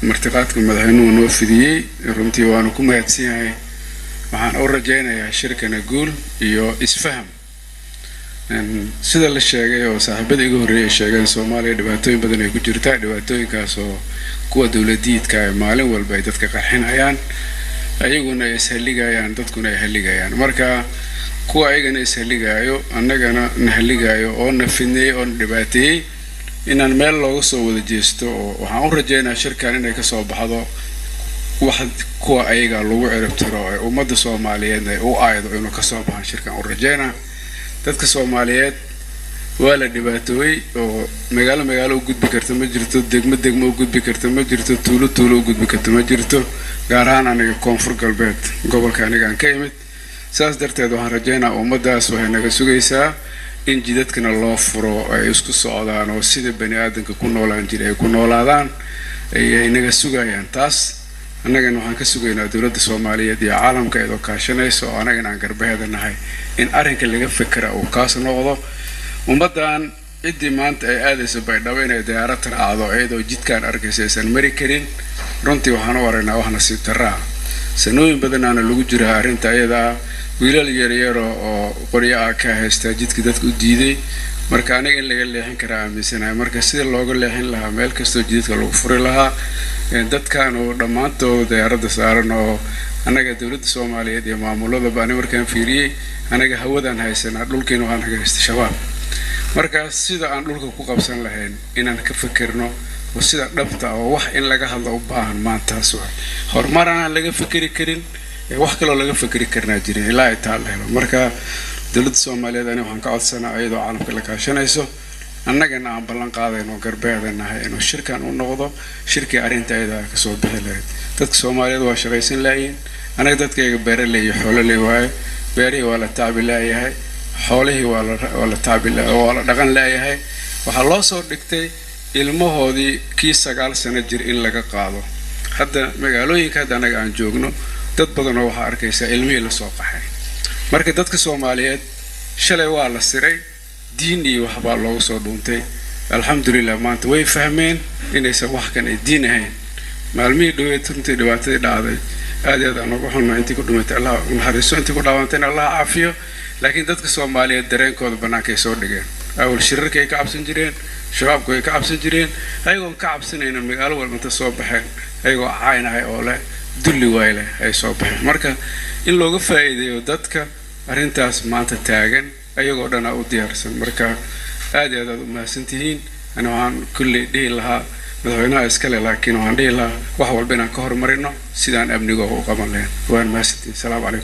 martiqaadka madaxweynuhu noo fidiyey runtii waanu ku mahadsanyahay waxaan u rajaynayaa shirkana guul iyo isfaham sida la sheegay oo saaxiibada igu horeeyay sheegeen Soomaaliya dhibaatooyin badan ay ku jirtaa dhibaatooyinkaas oo kuwa dawladdiidka ay maalin walba ay dadka qarxinayaan ayaguna ay ishaligayaan dadkuna ay haligayaan marka kuwa ayagana ishaligayo annagana nahaligayo oo nafidnay oo dhibaateeyay inaan meel looga soo wada jeesto oo waxaan u rajaynayaa shirkan inay ka soo baxdo wax kuwa ayaga lagu cirib tiro ee ummadda Soomaaliyeed ay u aaydo inuu ka soo baxo shirkan u rajaynaa dadka Soomaaliyeed waa la dhibaatooyay oo magaalo u gudbi karto ma jirto degmo u gudbi karto ma jirto tuulo u gudbi karto ma jirto gaar ahaan aniga koonfur galbeed gobolka aniga aan ka imid saas darteed waxaan rajaynaa ummaddaas waxay naga sugaysaa in jidadkana loo furo ay isku socdaan oo sida bani aadamka ku noolaan jiray ay ku noolaadaan ay naga sugayaan taas annagana waxaan ka sugaynaa dawladda Soomaaliyeed iyo caalamka ee kaashanayso oo annagana aan garbaheeda nahay in arrinka laga fikra oo kaas noqdo ummaddan cidii maanta ay aadayso Baydhabo inay diyaarad raacdo iyadoo jidkaan arkaysan mari karin runtii waxaan u aragnaa wax nasiib darro sanooyin badan aan lagu jiraa arrinta ayada wiilal yar oo qoryaha ka haysta jidka dadku u diiday marka aniga in laga leexin kara aaminsanahay marka sida looga leexin lahaa meel kasta jidka lagu furi lahaa dadkan oo dhamaantood diyaaradda saaran oo anaga dawladda Soomaaliyeed iyo maamulada baan markaan fiiriyay anaga hawadan haysanaa dhulkeena waxaan haystay shabaab marka sida aan dhulka ku qabsan lahayn inaan ka fikirno oo sida dhabta oo wax in laga hadlo u baahan maanta soo hormarana laga fikiri karin wax kale oo laga fikiri karnaa jiray ilaa ay taal helo marka dawladda Soomaaliyeed waxaan ka codsanaa iyadoo caalamka la kaashanayso annagana aan ballan qaadayno garbeedanahay inuu shirkan u noqdo shirkii arrinta ayada ka soo bixi lahayd dadka Soomaaliyeed waa shaqaysan laayeen anaga dadkayga beeraley iyo xoololey waay beerihii waa la tacbi laayahay xoolihii waa la tacbi waa la dhaqan laayahay waxa loo soo dhigtay ilmahoodii kii 9 sano jir in laga qaado hadda magaalooyinka hadda anaga aan joogno dad badan oo waxa arkaysa ilmihii la soo qaxay marka dadka Soomaaliyeed shalay waa la siray diin iyo waxba loogu soo dhuuntay alxamdulillah maanta way fahmeen inaysan wax kan ay diin ahayn maalmihii dhaweyd runtii dhibaatadii dhacday aad aan ugu xunnahay intii ku dhimatay Allah u naxariiso intii ku dhaawantayna Allah caafiyo laakiin dadka Soomaaliyeed dareenkooda banaanka ay soo dhigeen awal shirarka ay ka cabsan jireen shabaabku ay ka cabsan jireen ayagoo ka cabsanayna magaalo walba inta soo baxeen ayagoo caaynahay oo leh dulli wayle ay soo baxeen marka in looga faa'iideeyo dadka arrintaas maanta taagan ayagoo dhan u diyaarsan marka aad u mahadsantihiin ana waxaan kulli dhihi lahaa madaxweynaha iskale laakiin waxaan dhihi lahaa wax walba inaan ka hormarino sidaan amniga u qaban lahayn waan mahadsantihiin salaamu calaykum